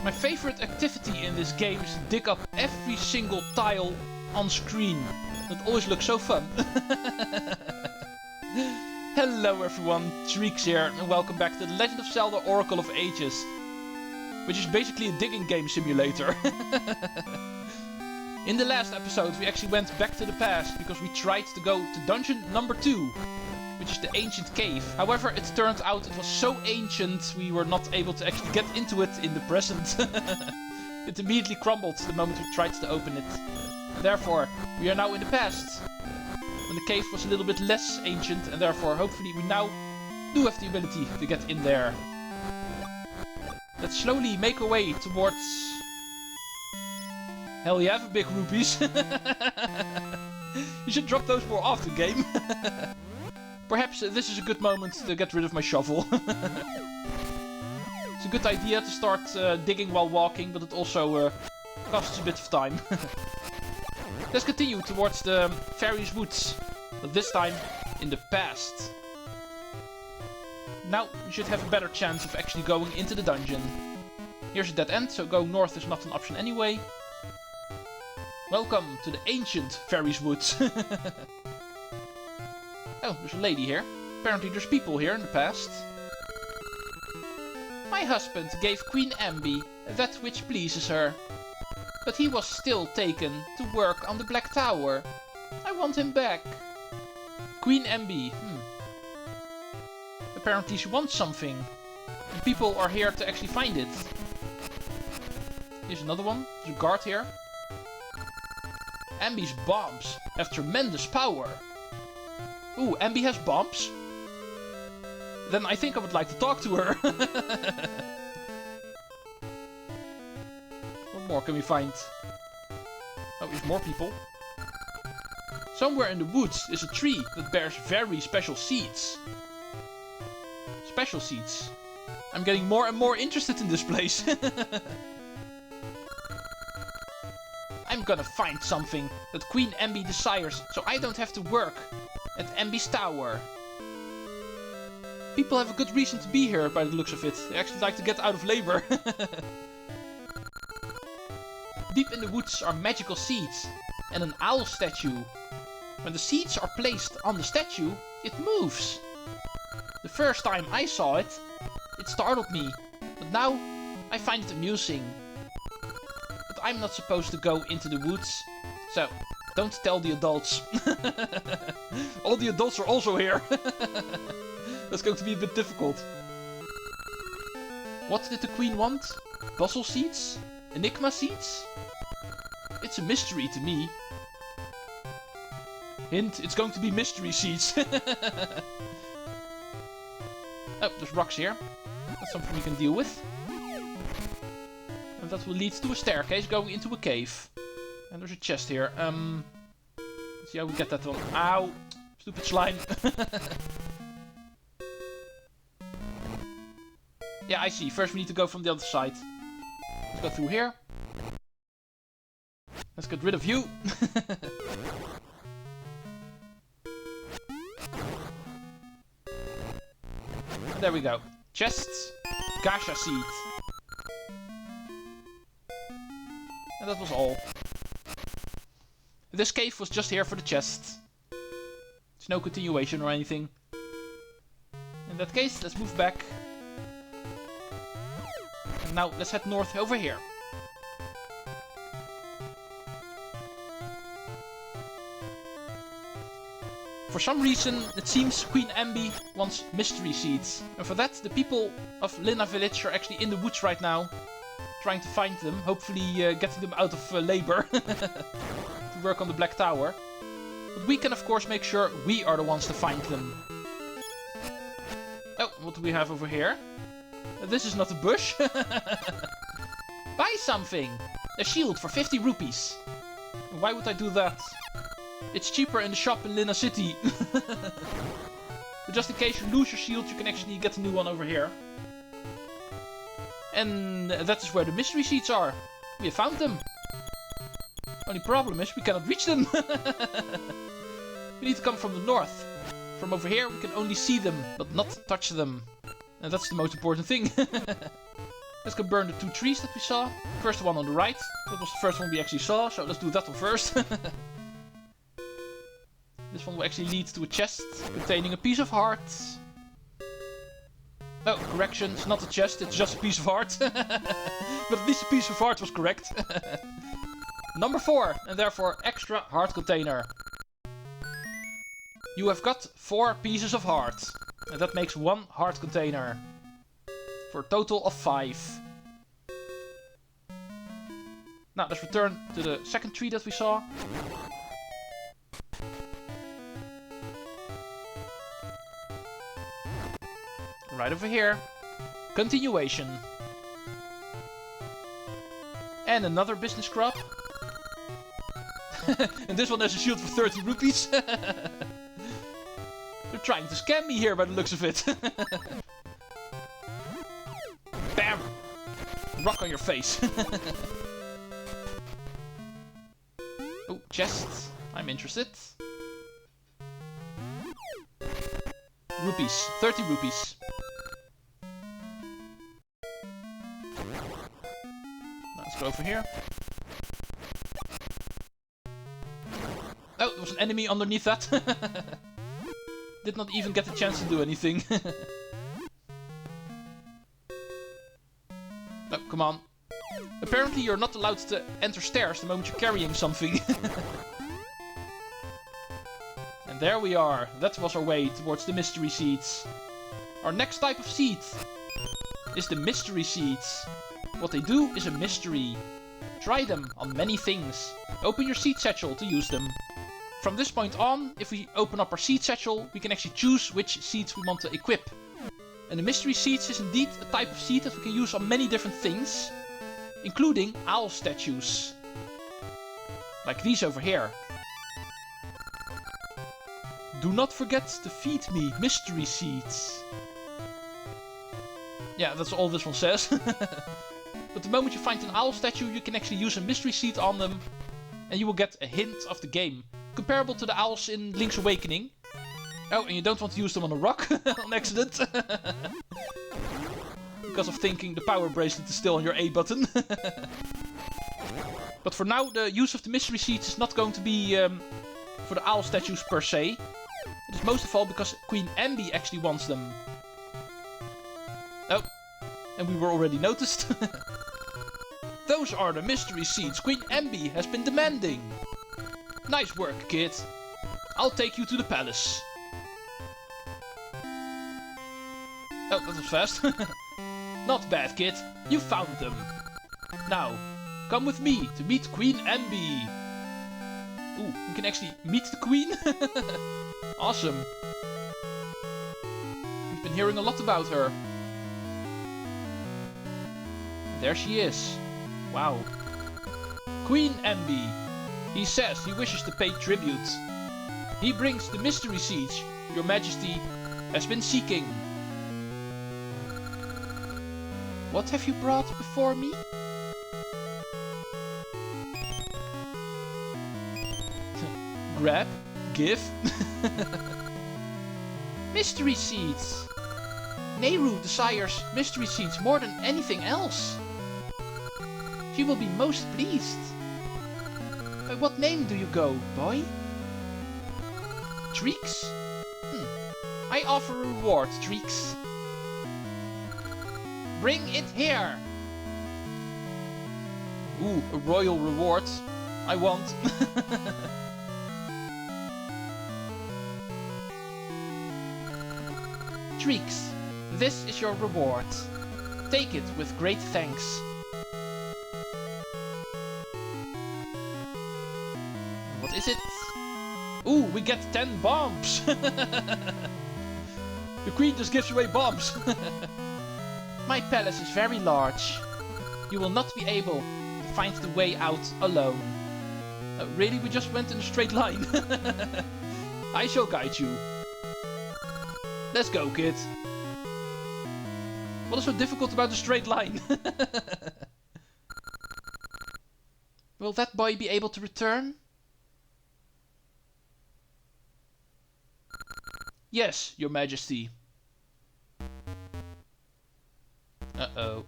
My favorite activity in this game is to dig up every single tile on screen. It always looks so fun. Hello everyone, Treecks here, and welcome back to The Legend of Zelda Oracle of Ages, which is basically a digging game simulator. In the last episode we actually went back to the past because we tried to go to dungeon number 2, which is the ancient cave. However, it turned out it was so ancient we were not able to actually get into it in the present. It immediately crumbled the moment we tried to open it. And therefore, we are now in the past, when the cave was a little bit less ancient, and therefore hopefully we now do have the ability to get in there. Let's slowly make our way towards... Hell, you have big rupees. You should drop those more often, game. Perhaps this is a good moment to get rid of my shovel. It's a good idea to start digging while walking, but it also costs a bit of time. Let's continue towards the Fairy's Woods, but this time in the past. Now we should have a better chance of actually going into the dungeon. Here's a dead end, so going north is not an option anyway. Welcome to the ancient Fairy's Woods. Oh, there's a lady here. Apparently there's people here in the past. My husband gave Queen Ambi that which pleases her. But he was still taken to work on the Black Tower. I want him back. Queen Ambi. Apparently she wants something. And people are here to actually find it. Here's another one. There's a guard here. Ambi's bombs have tremendous power. Ooh, Ambi has bombs? Then I think I would like to talk to her. What more can we find? Oh, there's more people. Somewhere in the woods is a tree that bears very special seeds. Special seeds. I'm getting more and more interested in this place. I'm gonna find something that Queen Ambi desires, so I don't have to work at Ambi's tower. People have a good reason to be here by the looks of it. They actually like to get out of labor. Deep in the woods are magical seeds and an owl statue. When the seeds are placed on the statue, it moves. The first time I saw it, it startled me, but now I find it amusing. But I'm not supposed to go into the woods, so don't tell the adults. All the adults are also here. That's going to be a bit difficult. What did the queen want? Puzzle seeds? Enigma seeds? It's a mystery to me. Hint, it's going to be mystery seeds. Oh, there's rocks here. That's something we can deal with. And that will lead to a staircase going into a cave. And there's a chest here. Let's see how we get that one. Ow! Stupid slime. Yeah, I see. First we need to go from the other side. Let's go through here. Let's get rid of you. And there we go. Chests. Gasha seed. And that was all. This cave was just here for the chest. There's no continuation or anything. In that case, let's move back. And now let's head north over here. For some reason, it seems Queen Ambi wants mystery seeds. And for that, the people of Labrynna village are actually in the woods right now. Trying to find them, hopefully getting them out of labor. To work on the Black Tower. But we can of course make sure we are the ones to find them. Oh, what do we have over here? This is not a bush. Buy something! A shield for 50 rupees. Why would I do that? It's cheaper in the shop in Labrynna City. But just in case you lose your shield, you can actually get a new one over here. And that is where the mystery seeds are. We have found them. Only problem is we cannot reach them. We need to come from the north. From over here we can only see them, but not touch them. And that's the most important thing. Let's go burn the 2 trees that we saw. First one on the right. That was the first one we actually saw, so let's do that one first. This one will actually lead to a chest containing a piece of heart. Oh, correction, it's not a chest, it's just a piece of heart. But at least a piece of heart was correct. Number 4, and therefore extra heart container. You have got 4 pieces of heart. And that makes 1 heart container. For a total of 5. Now let's return to the second tree that we saw. Right over here. Continuation. And another business crop. And this one has a shield for 30 rupees. They're trying to scam me here by the looks of it. Bam! Rock on your face. Oh, chests. I'm interested. Rupees. 30 rupees. Let's go over here. Oh, there was an enemy underneath that. Did not even get the chance to do anything. Oh, come on. Apparently you're not allowed to enter stairs the moment you're carrying something. And there we are. That was our way towards the mystery seeds. Our next type of seed is the mystery seeds. What they do is a mystery. Try them on many things. Open your seed satchel to use them. From this point on, if we open up our seed satchel, we can actually choose which seeds we want to equip. And the mystery seeds is indeed a type of seed that we can use on many different things, including owl statues. Like these over here. Do not forget to feed me mystery seeds. Yeah, that's all this one says. But the moment you find an owl statue, you can actually use a mystery seed on them, and you will get a hint of the game. Comparable to the owls in Link's Awakening. Oh, and you don't want to use them on a rock on accident. Because of thinking the power bracelet is still on your A button. But for now, the use of the mystery seeds is not going to be for the owl statues per se. It is most of all because Queen Ambi actually wants them. Oh, and we were already noticed. Those are the mystery seeds Queen Ambi has been demanding. Nice work, kid. I'll take you to the palace. Oh, that was fast. Not bad, kid. You found them. Now, come with me to meet Queen Ambi. Ooh, we can actually meet the queen? Awesome. We've been hearing a lot about her. And there she is. Wow. Queen Ambi. He says he wishes to pay tribute. He brings the mystery seeds your majesty has been seeking. What have you brought before me? Grab, give. Mystery seeds. Nayru desires mystery seeds more than anything else. She will be most pleased. By what name do you go, boy? Treecks? I offer a reward, Treecks. Bring it here! Ooh, a royal reward. I want. Treecks, this is your reward. Take it with great thanks. What is it? Ooh, we get 10 bombs! The queen just gives away bombs! My palace is very large. You will not be able to find the way out alone. Really? We just went in a straight line. I shall guide you. Let's go, kid. What is so difficult about a straight line? Will that boy be able to return? Yes, your majesty. Uh-oh.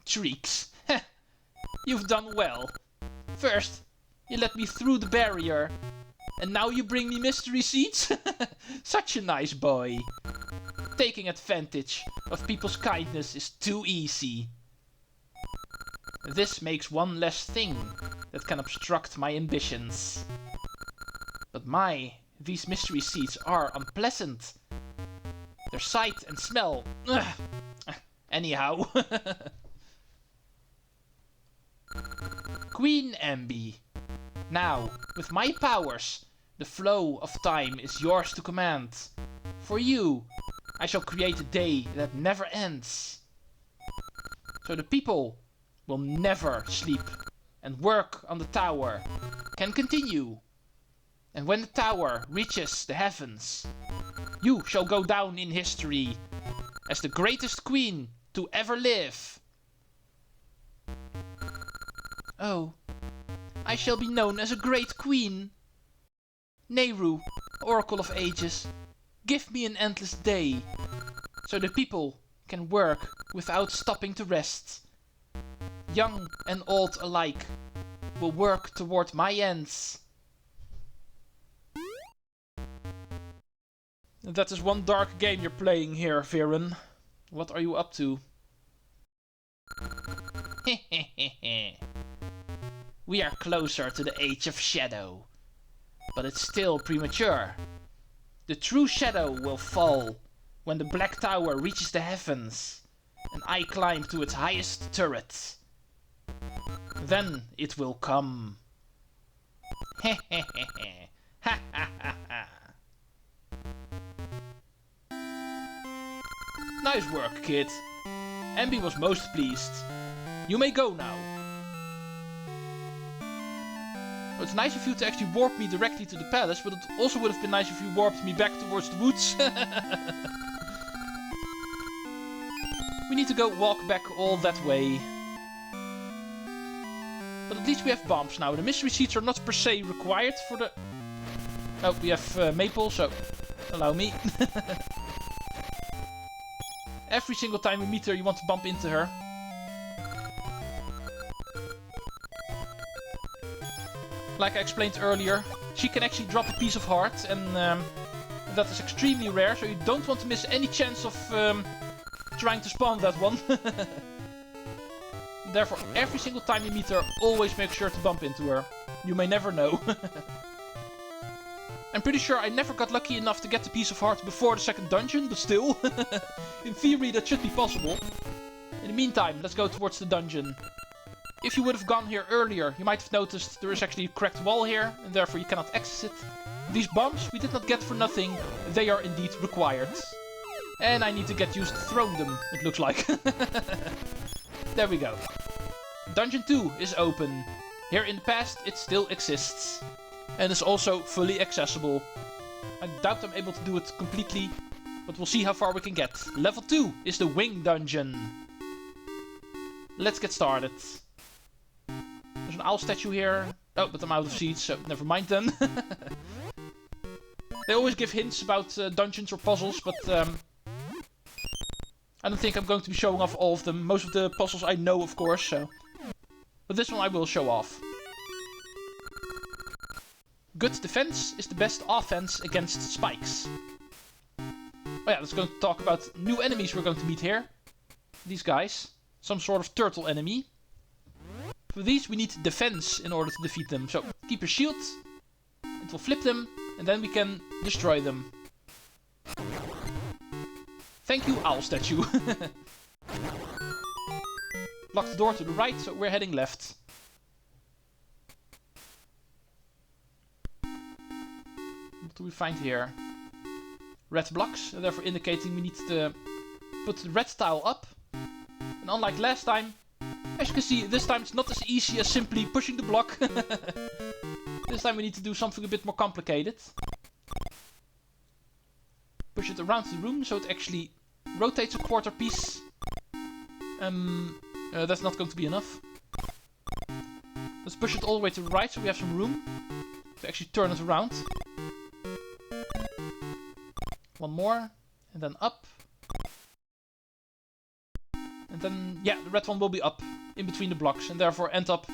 Treecks. Heh, you've done well. First, you let me through the barrier. And now you bring me mystery seeds? Such a nice boy. Taking advantage of people's kindness is too easy. This makes one less thing that can obstruct my ambitions. But these mystery seeds are unpleasant. Their sight and smell. Ugh. Anyhow. Queen Ambi. Now, with my powers, the flow of time is yours to command. For you, I shall create a day that never ends. So the people will never sleep, and work on the tower can continue. And when the tower reaches the heavens, you shall go down in history as the greatest queen to ever live. Oh, I shall be known as a great queen. Nayru, Oracle of Ages, give me an endless day, so the people can work without stopping to rest. Young and old alike will work toward my ends. That is one dark game you're playing here, Veran. What are you up to? We are closer to the Age of Shadow, but it's still premature. The true shadow will fall when the Black Tower reaches the heavens, and I climb to its highest turret. Then it will come. Nice work, kid. Ambi was most pleased. You may go now. Well, it's nice of you to actually warp me directly to the palace, but it also would have been nice if you warped me back towards the woods. We need to go walk back all that way. But at least we have bombs now. The mystery seeds are not per se required for the... Oh, we have Maple, so allow me. Every single time we meet her, you want to bump into her. Like I explained earlier, she can actually drop a piece of heart, and that is extremely rare, so you don't want to miss any chance of trying to spawn that one. Therefore, every single time you meet her, always make sure to bump into her. You may never know. I'm pretty sure I never got lucky enough to get the piece of heart before the second dungeon, but still. In theory, that should be possible. In the meantime, let's go towards the dungeon. If you would have gone here earlier, you might have noticed there is actually a cracked wall here, and therefore you cannot access it. These bombs we did not get for nothing, they are indeed required. And I need to get used to throwing them, it looks like. There we go. Dungeon 2 is open. Here in the past, it still exists. And is also fully accessible. I doubt I'm able to do it completely, but we'll see how far we can get. Level 2 is the Wing Dungeon. Let's get started. There's an owl statue here. Oh, but I'm out of seeds, so never mind then. They always give hints about dungeons or puzzles, but I don't think I'm going to be showing off all of them. Most of the puzzles I know, of course, so... But this one I will show off. Good defense is the best offense against spikes. Oh yeah, let's go to talk about new enemies we're going to meet here. These guys. Some sort of turtle enemy. For these we need defense in order to defeat them. So, keep your shield. It will flip them, and then we can destroy them. Thank you, owl statue. Lock the door to the right, so we're heading left. What do we find here? Red blocks, therefore indicating we need to put the red tile up. And unlike last time, as you can see, this time it's not as easy as simply pushing the block. This time we need to do something a bit more complicated. Push it around the room so it actually rotates a quarter piece. That's not going to be enough. Let's push it all the way to the right so we have some room to actually turn it around. One more, and then up. And And then, yeah, the red one will be up in between the blocks and therefore end up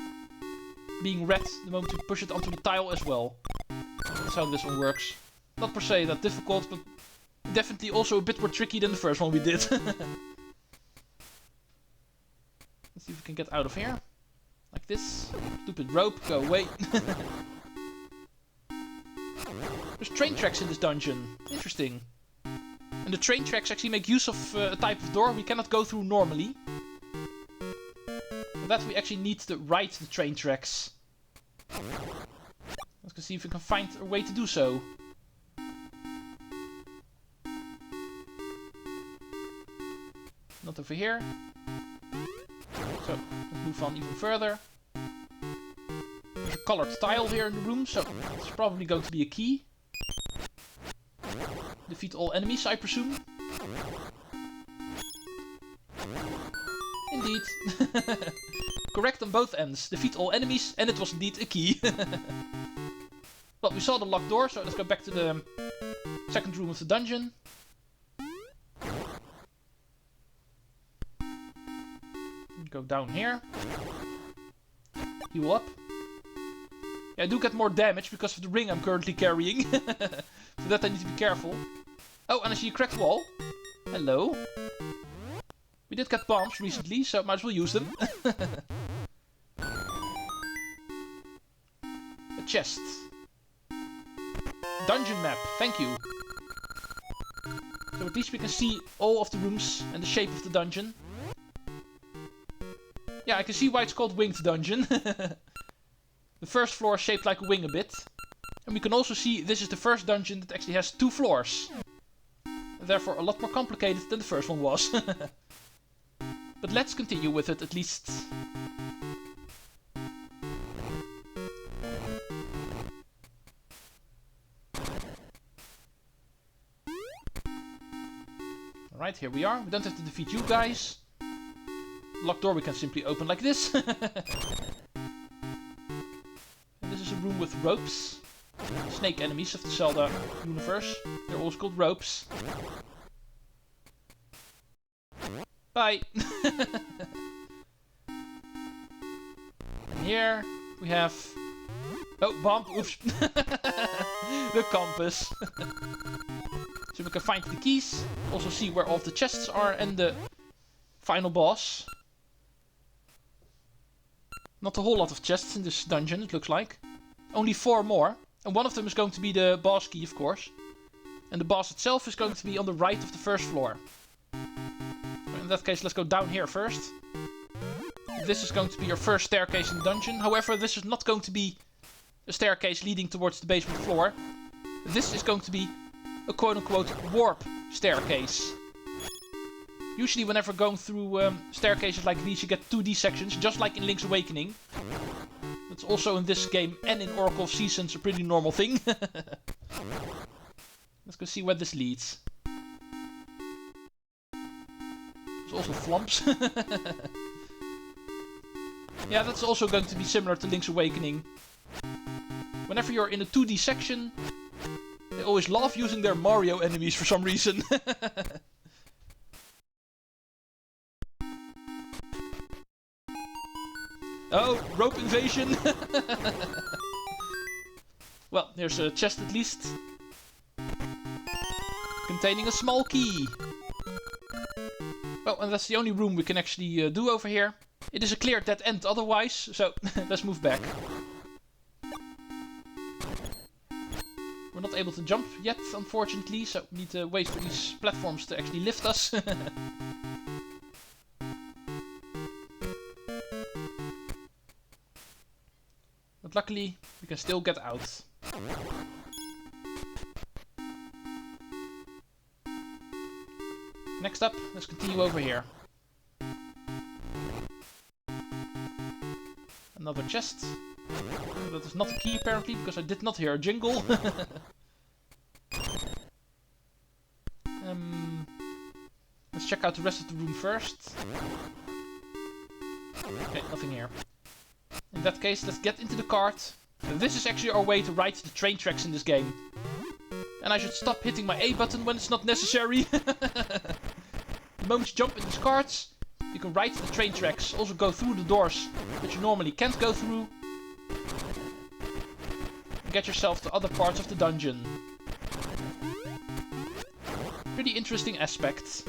being red the moment you push it onto the tile as well. That's how this one works. Not per se that difficult, but definitely also a bit more tricky than the first one we did. Let's see if we can get out of here. Like this. Stupid rope, go away. There's train tracks in this dungeon. Interesting. And the train tracks actually make use of a type of door we cannot go through normally. For that we actually need to ride the train tracks. Let's see if we can find a way to do so. Not over here. So, let's move on even further. There's a colored tile here in the room, so it's probably going to be a key. Defeat all enemies, I presume. Indeed. Correct on both ends. Defeat all enemies, and it was indeed a key. Well, we saw the locked door, so let's go back to the second room of the dungeon. Go down here. Heal up. Yeah, I do get more damage because of the ring I'm currently carrying. For that I need to be careful. Oh, and I see a cracked wall. Hello. We did get bombs recently, so might as well use them. A chest. Dungeon map, thank you. So at least we can see all of the rooms and the shape of the dungeon. Yeah, I can see why it's called Winged Dungeon. The first floor is shaped like a wing a bit. And we can also see this is the first dungeon that actually has 2 floors. And therefore a lot more complicated than the first one was. But let's continue with it at least. Alright, here we are. We don't have to defeat you guys. Locked door we can simply open like this. And this is a room with ropes. Snake enemies of the Zelda universe. They're always called ropes. Bye! And here we have... Oh, bomb! Oops! The compass. So we can find the keys. Also see where all of the chests are and the final boss. Not a whole lot of chests in this dungeon, it looks like. Only 4 more. And one of them is going to be the boss key, of course. And the boss itself is going to be on the right of the first floor. So in that case, let's go down here first. This is going to be your first staircase in the dungeon. However, this is not going to be a staircase leading towards the basement floor. This is going to be a quote-unquote warp staircase. Usually whenever going through staircases like these you get 2D sections, just like in Link's Awakening. That's also in this game and in Oracle of Seasons a pretty normal thing. Let's go see where this leads. There's also flumps. Yeah, that's also going to be similar to Link's Awakening. Whenever you're in a 2D section, they always love using their Mario enemies for some reason. Oh, rope invasion! Well, there's a chest at least. Containing a small key. Well, and that's the only room we can actually do over here. It is a clear dead end otherwise, so let's move back. We're not able to jump yet, unfortunately, so we need to wait for these platforms to actually lift us. But luckily, we can still get out. Next up, let's continue over here. Another chest. That is not a key apparently, because I did not hear a jingle. Let's check out the rest of the room first. Okay, nothing here. In that case, let's get into the cart. And this is actually our way to ride the train tracks in this game. And I should stop hitting my A button when it's not necessary. The moment you jump in these carts, You can ride the train tracks, also go through the doors that you normally can't go through. And get yourself to other parts of the dungeon. Pretty interesting aspect.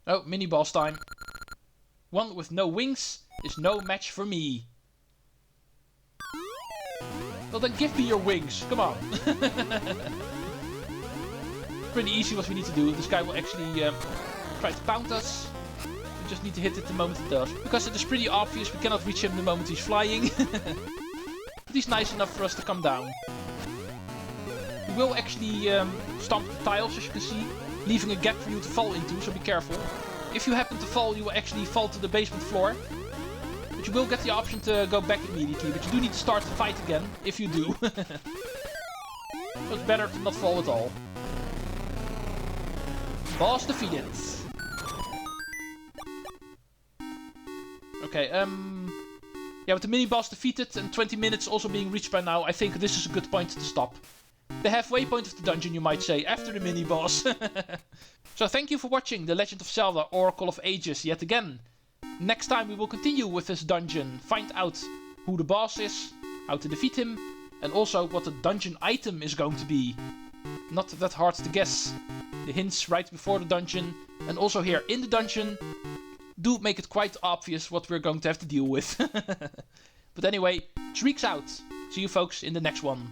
Oh, mini-boss time. One with no wings is no match for me. Well then give me your wings, come on. Pretty easy what we need to do. This guy will actually try to pound us. We just need to hit it the moment it does. Because it is pretty obvious we cannot reach him the moment he's flying. But he's nice enough for us to come down. We will actually stomp the tiles, as you can see, leaving a gap for you to fall into, so be careful. If you happen to fall, you will actually fall to the basement floor. But you will get the option to go back immediately, but you do need to start the fight again, if you do. So it's better to not fall at all. Boss defeated. Okay, yeah, with the mini-boss defeated and 20 minutes also being reached by now, I think this is a good point to stop. The halfway point of the dungeon, you might say, after the mini-boss. So thank you for watching The Legend of Zelda Oracle of Ages yet again. Next time we will continue with this dungeon, find out who the boss is, how to defeat him, and also what the dungeon item is going to be. Not that hard to guess. The hints right before the dungeon, and also here in the dungeon, do make it quite obvious what we're going to have to deal with. But anyway, Treecks out. See you folks in the next one.